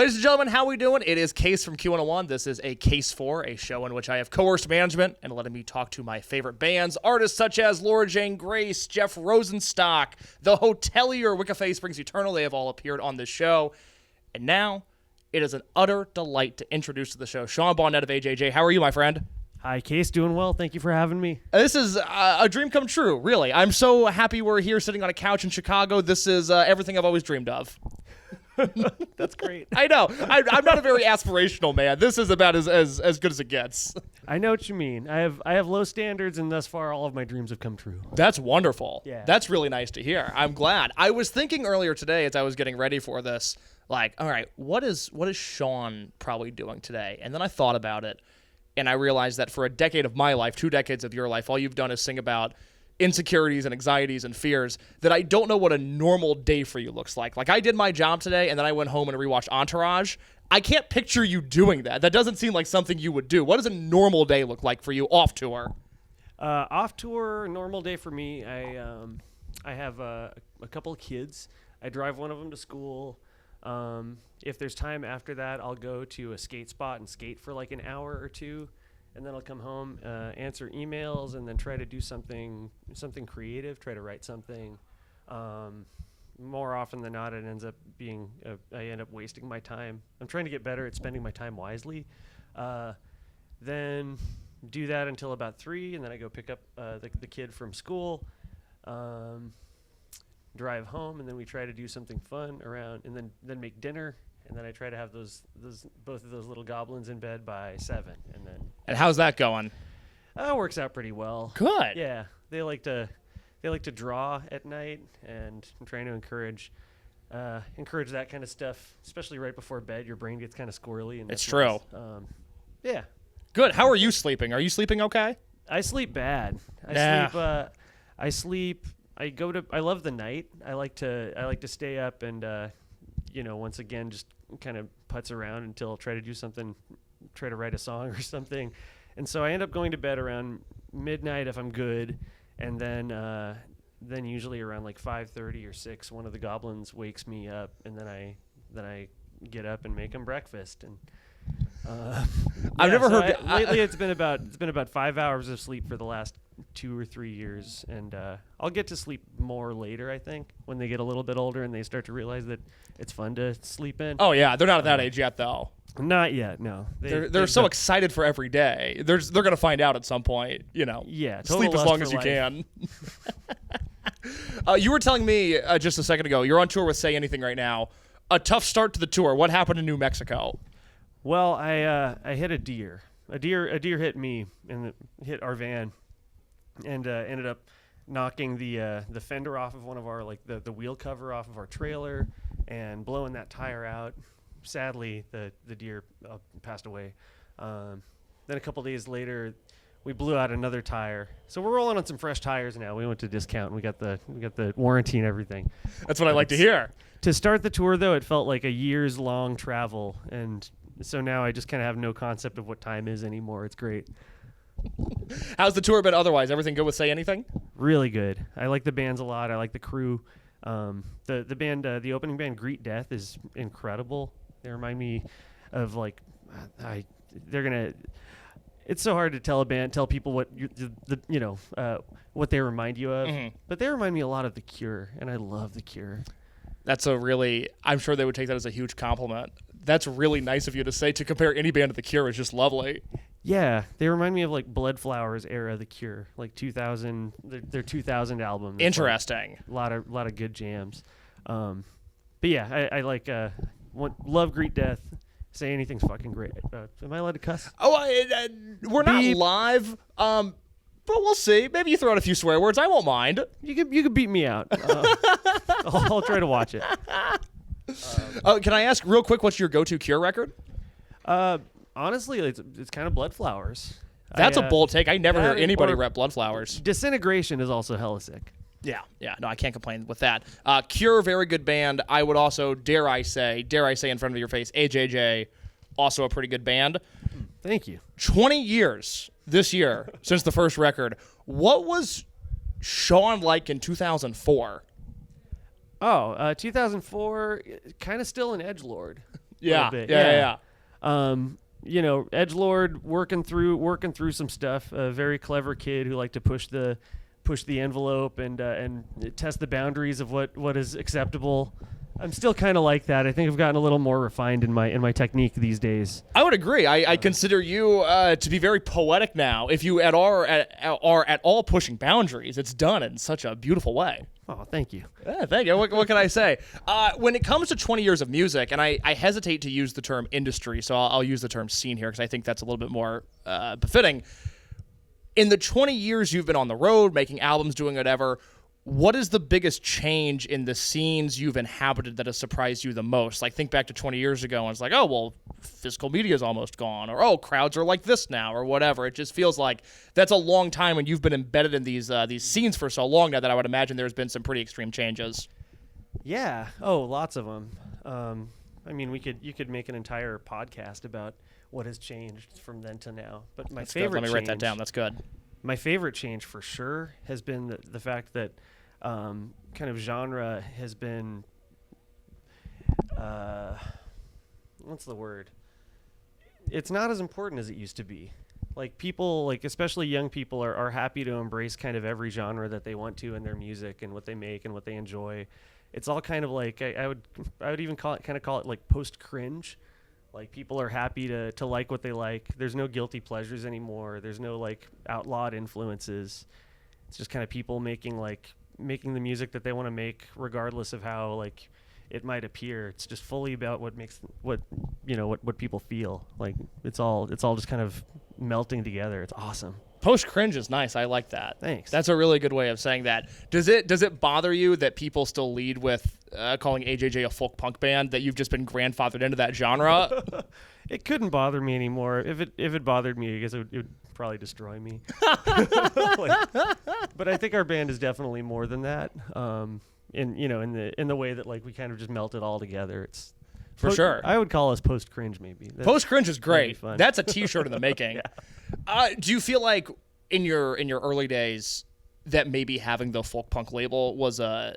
Ladies and gentlemen, how we doing? It is Case from Q101. This is A Case For, a show in which I have coerced management and letting me talk to my favorite bands, artists such as Laura Jane Grace, Jeff Rosenstock, The Hotelier, Wiccaface Springs Eternal. They have all appeared on this show. And now, it is an utter delight to introduce to the show Sean Bonnette of AJJ. How are you, my friend? Hi, Case. Doing well. Thank you for having me. This is a dream come true, really. I'm so happy we're here sitting on a couch in Chicago. This is everything I've always dreamed of. That's great. I know. I'm not a very aspirational man. This is about as good as it gets. I know what you mean. I have low standards, and thus far, all of my dreams have come true. That's wonderful. Yeah. That's really nice to hear. I'm glad. I was thinking earlier today as I was getting ready for this, like, all right, what is Sean probably doing today? And then I thought about it, and I realized that for a decade of my life, 2 decades of your life, all you've done is sing about insecurities and anxieties and fears that I don't know what a normal day for you looks like. Like, I did my job today, and then I went home and rewatched Entourage. I can't picture you doing that. That doesn't seem like something you would do. What does a normal day look like for you off tour? Off tour, normal day for me. I have a couple of kids. I drive one of them to school. If there's time after that, I'll go to a skate spot and skate for like an hour or two. And then I'll come home, answer emails, and then try to do something creative, try to write something. More often than not, it ends up being, I end up wasting my time. I'm trying to get better at spending my time wisely. Then do that until about 3, and then I go pick up the kid from school, drive home, and then we try to do something fun around, and then make dinner. And then I try to have both of those little goblins in bed by 7, and then. And how's that going? It works out pretty well. Good. Yeah, they like to draw at night, and I'm trying to encourage that kind of stuff, especially right before bed. Your brain gets kind of squirrely, and It's true. Yeah. Good. How are you sleeping? Are you sleeping okay? I sleep bad. I sleep. I love the night. I like to stay up and once again just kind of putz around until try to write a song or something. And so I end up going to bed around midnight if I'm good, and then usually around like 5:30 or 6, one of the goblins wakes me up, and then I get up and make them breakfast. And I've never heard lately it's been about 5 hours of sleep for the last 2 or 3 years, and I'll get to sleep more later, I think, when they get a little bit older and they start to realize that it's fun to sleep in. Oh yeah, they're not at that age yet though. Not yet, no. They're so excited for every day. They're going to find out at some point, Yeah, sleep as long as you can. You were telling me just a second ago, you're on tour with Say Anything right now. A tough start to the tour. What happened in New Mexico? Well, I hit a deer. A deer hit me and hit our van, and ended up knocking the fender off of one of our, like, the wheel cover off of our trailer and blowing that tire out. Sadly, the deer passed away. Then a couple days later, we blew out another tire. So we're rolling on some fresh tires now. We went to discount, and we got the warranty and everything. That's what I like to hear. To start the tour, though, it felt like a years-long travel, and so now I just kind of have no concept of what time is anymore. It's great. How's the tour been otherwise? Everything good with Say Anything? Really good. I like the bands a lot. I like the crew. The band, the opening band, Greet Death, is incredible. They remind me of, like, it's so hard to tell people what what they remind you of. Mm-hmm. But they remind me a lot of The Cure, and I love The Cure. I'm sure they would take that as a huge compliment. That's really nice of you to say. To compare any band to The Cure is just lovely. Yeah, they remind me of, like, Blood Flowers era The Cure, like 2000, their 2000 album. Interesting. Like a lot of good jams. But yeah, I like love Greet Death. Say Anything's fucking great. Am I allowed to cuss? We're not live. But we'll see. Maybe you throw out a few swear words. I won't mind. You could beat me out. I'll try to watch it. Can I ask real quick, what's your go-to Cure record? Honestly, it's kind of Blood Flowers. That's a bold take. I never hear anybody rep Blood Flowers. Disintegration is also hella sick. Yeah. No, I can't complain with that. Cure, very good band. I would also, dare I say in front of your face, AJJ, also a pretty good band. Thank you. 20 years this year since the first record. What was Sean like in 2004? 2004, kind of still an edgelord. Yeah. bit. Yeah. You know, edgelord working through some stuff. A very clever kid who liked to push the envelope and test the boundaries of what is acceptable. I'm still kind of like that. I think I've gotten a little more refined in my technique these days. I would agree. I consider you to be very poetic now. If you are at all pushing boundaries, it's done in such a beautiful way. Oh, thank you. Yeah, thank you. What can I say? When it comes to 20 years of music, and I hesitate to use the term industry, so I'll use the term scene here because I think that's a little bit more befitting. In the 20 years you've been on the road, making albums, doing whatever, what is the biggest change in the scenes you've inhabited that has surprised you the most? Like, think back to 20 years ago, and it's like, oh, well, physical media is almost gone, or, oh, crowds are like this now, or whatever. It just feels like that's a long time when you've been embedded in these scenes for so long now that I would imagine there's been some pretty extreme changes. Yeah. Oh, lots of them. I mean, you could make an entire podcast about what has changed from then to now. But my favorite Let me write that down. That's good. My favorite change for sure has been the fact that kind of genre has been what's the word? It's not as important as it used to be. Like, people, like especially young people, are happy to embrace kind of every genre that they want to in their music and what they make and what they enjoy. It's all kind of like I would even call it like post cringe. Like, people are happy to like what they like. There's no guilty pleasures anymore. There's no like outlawed influences. It's just kind of people making the music that they want to make, regardless of how like it might appear. It's just fully about what people feel. Like, it's all just kind of melting together. It's awesome. Post cringe is nice. I like that. Thanks. That's a really good way of saying that. Does it bother you that people still lead with calling AJJ a folk punk band, that you've just been grandfathered into that genre? It couldn't bother me anymore. If it bothered me, I guess it would probably destroy me. But I think our band is definitely more than that. In the way that like we kind of just melt it all together. It's For sure. I would call us post cringe maybe. Post cringe is great. Fun. That's a T-shirt in the making. Yeah. Do you feel like in your early days that maybe having the folk punk label was a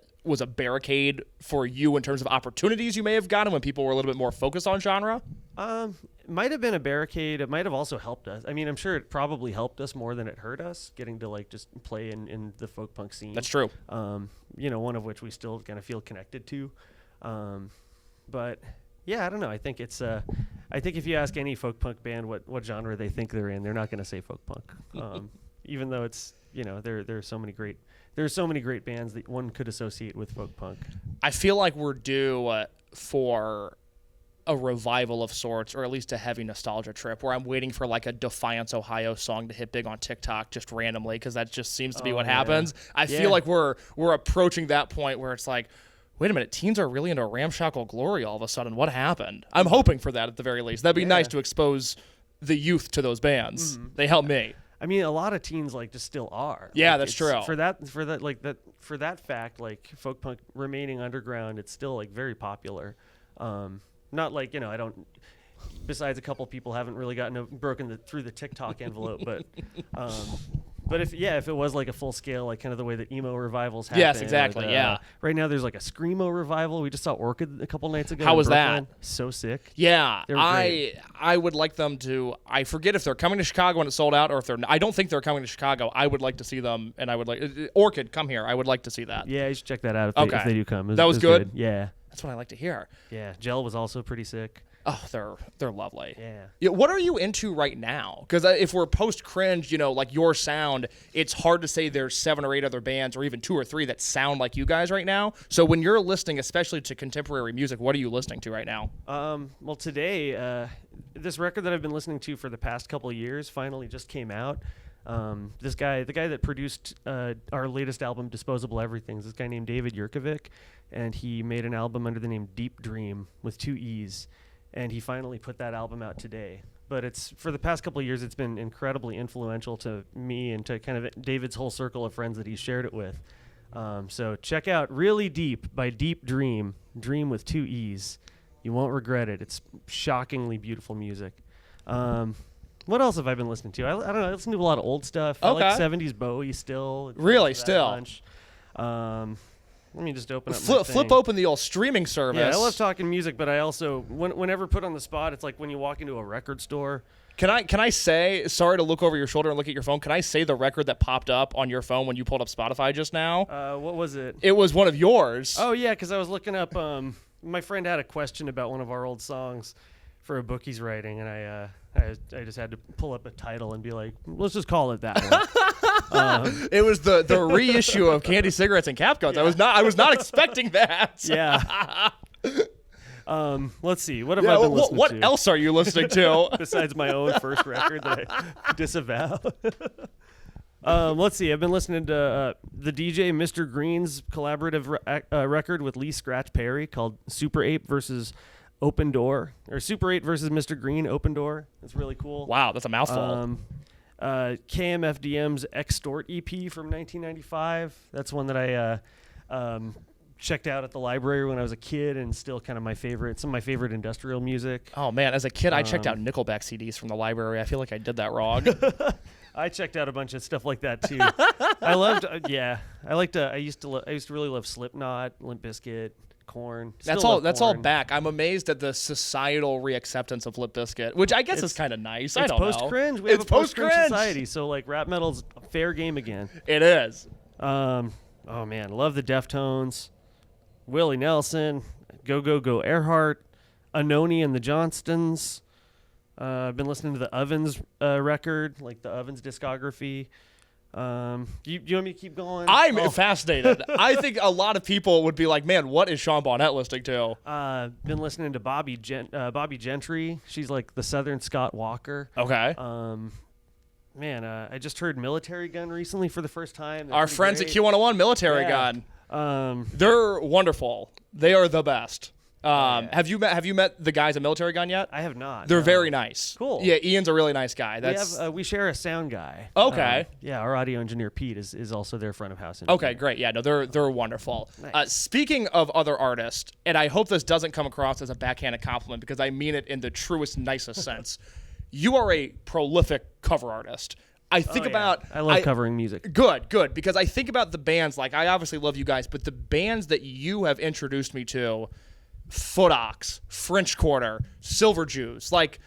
barricade for you in terms of opportunities you may have gotten when people were a little bit more focused on genre? Might have been a barricade. It might have also helped us. I mean, I'm sure it probably helped us more than it hurt us, getting to like just play in the folk punk scene. That's true. One of which we still kind of feel connected to. But yeah, I don't know. I think it's I think if you ask any folk punk band what genre they think they're in, they're not going to say folk punk. Even though it's, there are so many great bands that one could associate with folk punk. I feel like we're due for a revival of sorts, or at least a heavy nostalgia trip, where I'm waiting for like a Defiance, Ohio song to hit big on TikTok just randomly, because that just seems to be what happens. I feel like we're approaching that point where it's like, wait a minute, teens are really into Ramshackle Glory all of a sudden. What happened? I'm hoping for that at the very least. That'd be nice to expose the youth to those bands. Mm-hmm. They help me. I mean, a lot of teens like just still are. Yeah, like, that's true. For that fact, like folk punk remaining underground, it's still like very popular. Not like, I don't. Besides, a couple people haven't really broken through the TikTok envelope, but if it was like a full scale, like kind of the way that emo revivals happen. Yes, exactly. Right now, there's like a screamo revival. We just saw Orchid a couple nights ago. How was Brooklyn. that? So sick. Yeah, I would like them to. I forget if they're coming to Chicago when it's sold out, or if they're. I don't think they're coming to Chicago. I would like to see them, and I would like Orchid come here. I would like to see that. Yeah, you should check that out if they do come. That was good. Yeah, that's what I like to hear. Yeah, Gel was also pretty sick. Oh, they're lovely. Yeah. What are you into right now? Because if we're post cringe, like your sound, it's hard to say there's 7 or 8 other bands, or even 2 or 3 that sound like you guys right now. So when you're listening, especially to contemporary music, what are you listening to right now? Well, today, this record that I've been listening to for the past couple of years finally just came out. The guy that produced our latest album, Disposable Everything, is this guy named David Yurkovic, and he made an album under the name Deep Dream with 2 E's. And he finally put that album out today. But it's for the past couple of years, it's been incredibly influential to me and to kind of David's whole circle of friends that he's shared it with. So check out Really Deep by Deep Dream, Dream with 2 E's. You won't regret it. It's shockingly beautiful music. What else have I been listening to? I don't know. I listen to a lot of old stuff. Okay. I like 70s Bowie still. Really, still. Let me just open up my Flip thing. open the old streaming service. Yeah, I love talking music, but I also, whenever put on the spot, it's like when you walk into a record store. Can I say, sorry to look over your shoulder and look at your phone, can I say the record that popped up on your phone when you pulled up Spotify just now? What was it? It was one of yours. Oh, yeah, because I was looking up, my friend had a question about one of our old songs for a book he's writing, and I just had to pull up a title and be like, let's just call it that one. It was the reissue of Candy Cigarettes and Cap Coats. Yeah. I was not expecting that. Yeah. Let's see. What have I been listening what to? else are you listening to? Besides my own first record that I disavow. Let's see. I've been listening to the DJ Mr. Green's collaborative record with Lee Scratch Perry called Super 8 versus Open Door, or Super 8 versus Mr. Green Open Door. It's really cool. Wow, that's a mouthful. KMFDM's Extort EP from 1995. That's one that I checked out at the library when I was a kid, and still kind of some of my favorite industrial music. Oh man, as a kid, I checked out Nickelback CDs from the library. I feel like I did that wrong. I checked out a bunch of stuff like that too. I loved, I used to really love Slipknot, Limp Bizkit, Korn. That's all back. I'm amazed at the societal reacceptance of Limp Bizkit, which I guess is kind of nice. I don't know. It's post-cringe. We have It's a post-cringe post-cringe. society, so like rap metal's fair game again. It is. Oh man, love the Deftones, Willie Nelson, Go Go Go Earhart, Anoni and the Johnstons. I've been listening to the Ovens record, like the Ovens discography. You want me to keep going? I'm fascinated. I think a lot of people would be like, man, what is Sean Bonnette listening to? Been listening to Bobby Gentry. She's like the Southern Scott Walker. Okay. Man, I just heard Militarie Gun recently for the first time. They're Our pretty friends great. at Q101 Military Yeah. Gun. They're wonderful. They are the best. Yeah. Have you met the guys at Military Gun yet? I have not. They're no. very nice. Cool. Yeah, Ian's a really nice guy. That's We share a sound guy. Okay. Yeah, our audio engineer Pete is also their front of house. Okay, great. Yeah, no, they're wonderful. Nice. Speaking of other artists, and I hope this doesn't come across as a backhanded compliment because I mean it in the truest, nicest sense. You are a prolific cover artist. I think about. I love covering music. Good, because I think about the bands. Like I obviously love you guys, but the bands that you have introduced me to, Foot Ox, French Quarter, Silver Jews, like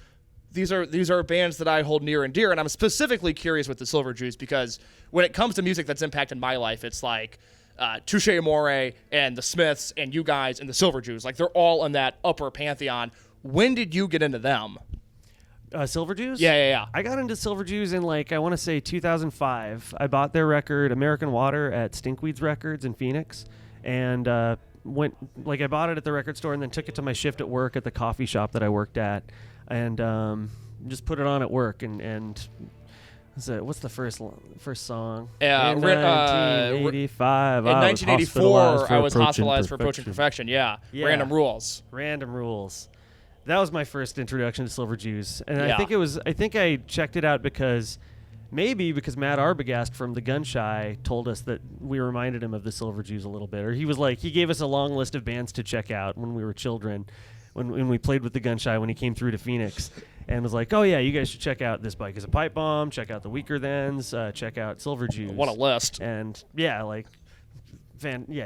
these are bands that I hold near and dear, and I'm specifically curious with the Silver Jews because when it comes to music that's impacted my life, it's like Touche Amore and the Smiths and you guys and the Silver Jews. Like they're all in that upper pantheon. When did you get into them? Silver Jews? Yeah. I got into Silver Jews in I want to say 2005. I bought their record American Water at Stinkweeds Records in Phoenix, and I bought it at the record store and then took it to my shift at work at the coffee shop that I worked at, and just put it on at work and what's the first song? In 1985. In 1984, I was hospitalized for approaching perfection. Yeah. Random Rules. That was my first introduction to Silver Jews, and Yeah. I think I checked it out because Matt Arbogast from the Gunshy told us that we reminded him of the Silver Jews a little bit, or he gave us a long list of bands to check out when we were children, when we played with the Gunshy when he came through to Phoenix, and was like, oh yeah, you guys should check out This Bike Is a Pipe Bomb, check out the Weaker Thans, check out Silver Jews. What a list. And yeah,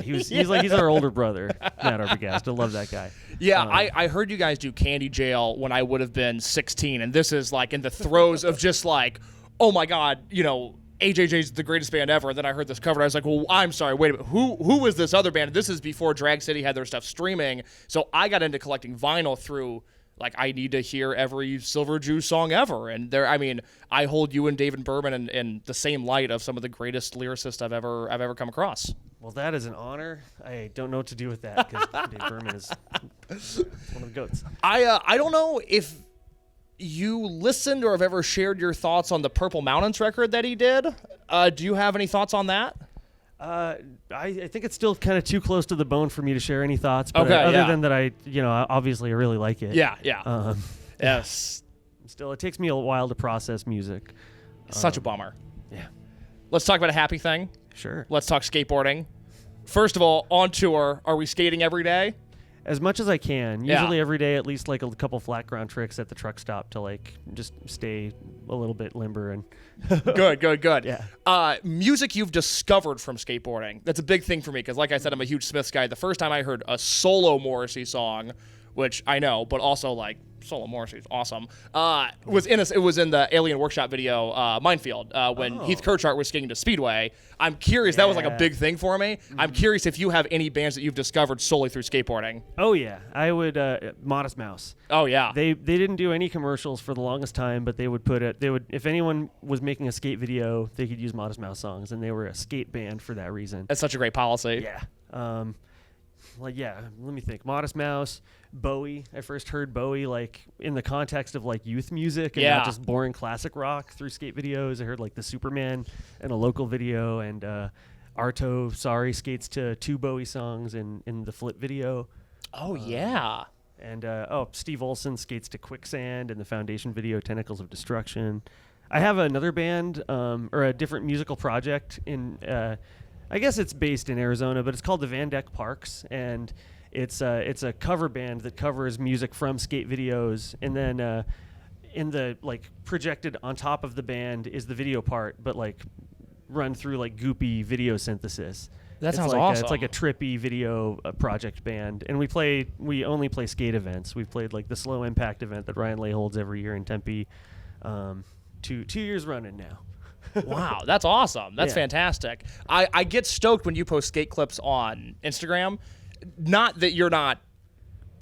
he's our older brother, Matt Arbogast. I love that guy. Yeah, I heard you guys do Candy Jail when I would have been 16, and this is like in the throes of just like, oh my God, AJJ's the greatest band ever. And then I heard this cover, and I was like, well, I'm sorry, wait a minute, who was this other band? This is before Drag City had their stuff streaming, so I got into collecting vinyl through. Like, I need to hear every Silver Jew song ever. And I hold you and David Berman in the same light of some of the greatest lyricists I've ever come across. Well, that is an honor. I don't know what to do with that because Dave Berman is one of the goats. I don't know if you listened or have ever shared your thoughts on the Purple Mountains record that he did. Do you have any thoughts on that? I think it's still kind of too close to the bone for me to share any thoughts. But Okay, other yeah. than that, obviously I really like it. Yeah. Yes. Still, it takes me a while to process music. Such a bummer. Yeah. Let's talk about a happy thing. Sure. Let's talk skateboarding. First of all, on tour, are we skating every day? As much as I can. Yeah. Usually every day, at least like a couple flat ground tricks at the truck stop to like just stay a little bit limber and. Good. Yeah. Music you've discovered from skateboarding. That's a big thing for me because, like I said, I'm a huge Smiths guy. The first time I heard a solo Morrissey song, which I know, but also like solo Morrissey is awesome, was in the Alien Workshop video, Minefield, when Heath Kirchart was skating to Speedway. I'm curious. That was like a big thing for me. Mm-hmm. I'm curious if you have any bands that you've discovered solely through skateboarding. Oh yeah, I would Modest Mouse. Oh yeah. They didn't do any commercials for the longest time, but they would if anyone was making a skate video, they could use Modest Mouse songs, and they were a skate band for that reason. That's such a great policy. Yeah. Let me think. Modest Mouse, Bowie. I first heard Bowie like in the context of like youth music and not just boring classic rock through skate videos. I heard like the Superman in a local video, and Arto skates to 2 Bowie songs in the Flip video. Oh yeah. And Steve Olson skates to Quicksand in the Foundation video, Tentacles of Destruction. I have another band or a different musical project in. I guess it's based in Arizona, but it's called the Van Dyck Parks, and it's a cover band that covers music from skate videos, and then in the like projected on top of the band is the video part, but like run through like goopy video synthesis. That sounds awesome. It's like a trippy video project band, and we only play skate events. We've played like the Slow Impact event that Ryan Lay holds every year in Tempe, 2 years running now. Wow, that's awesome. That's fantastic. I get stoked when you post skate clips on Instagram. Not that you're not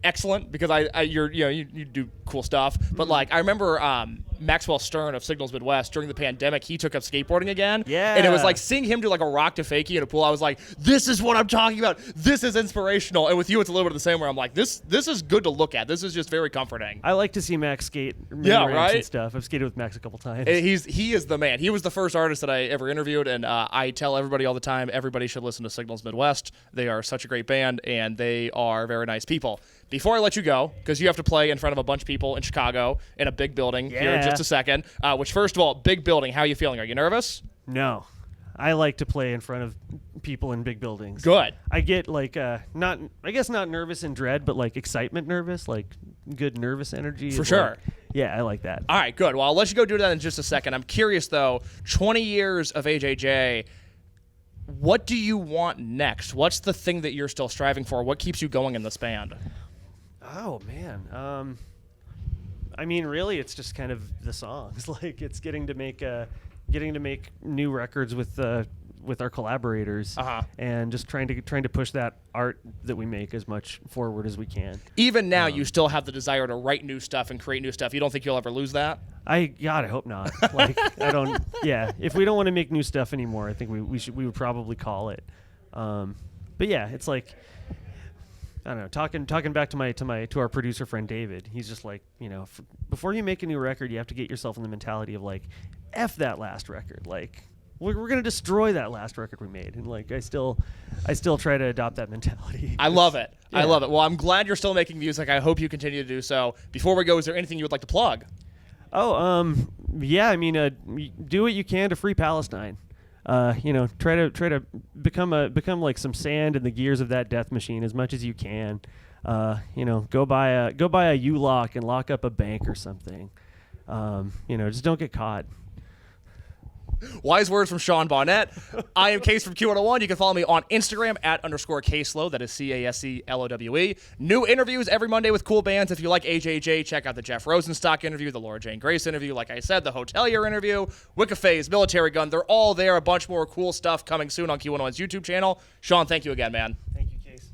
excellent, because you do cool stuff, but like I remember Maxwell Stern of Signals Midwest during the pandemic, he took up skateboarding again. Yeah. And it was like seeing him do like a rock to fakie in a pool. I was like, this is what I'm talking about. This is inspirational. And with you, it's a little bit of the same, where I'm like, this is good to look at. This is just very comforting. I like to see Max skate. Right? And stuff. I've skated with Max a couple times. He is the man. He was the first artist that I ever interviewed, and I tell everybody all the time, everybody should listen to Signals Midwest. They are such a great band, and they are very nice people. Before I let you go, because you have to play in front of a bunch of people in Chicago in a big building here in just a second, which, first of all, big building, how are you feeling? Are you nervous? No. I like to play in front of people in big buildings. Good. I get like not nervous and dread, but like excitement nervous, like good nervous energy. For sure. Yeah, I like that. All right, good. Well, I'll let you go do that in just a second. I'm curious, though, 20 years of AJJ, what do you want next? What's the thing that you're still striving for? What keeps you going in this band? Oh, man. I mean, really, it's just kind of the songs. Like, it's getting to make new records with our collaborators, and just trying to push that art that we make as much forward as we can. Even now, you still have the desire to write new stuff and create new stuff. You don't think you'll ever lose that? I hope not. Like, I don't. Yeah, if we don't want to make new stuff anymore, I think we would probably call it. But yeah, it's like, I don't know. Talking back to our producer friend David, he's just like, before you make a new record, you have to get yourself in the mentality of like, F that last record. Like, we're gonna destroy that last record we made, and like I still try to adopt that mentality. I love it. Yeah. I love it. Well, I'm glad you're still making music. I hope you continue to do so. Before we go, is there anything you would like to plug? Oh, yeah. I mean, do what you can to free Palestine. Try to become like some sand in the gears of that death machine as much as you can. Go buy a U-lock and lock up a bank or something. Just don't get caught. Wise words from Sean Bonnette. I am Case from Q101. You can follow me on Instagram @_Case Lowe. That is CASELOWE. New interviews every Monday with cool bands. If you like AJJ, check out the Jeff Rosenstock interview, the Laura Jane Grace interview. Like I said, the Hotelier interview, Wicca Phase, Militarie Gun. They're all there. A bunch more cool stuff coming soon on Q101's YouTube channel. Sean, thank you again, man. Thank you, Case.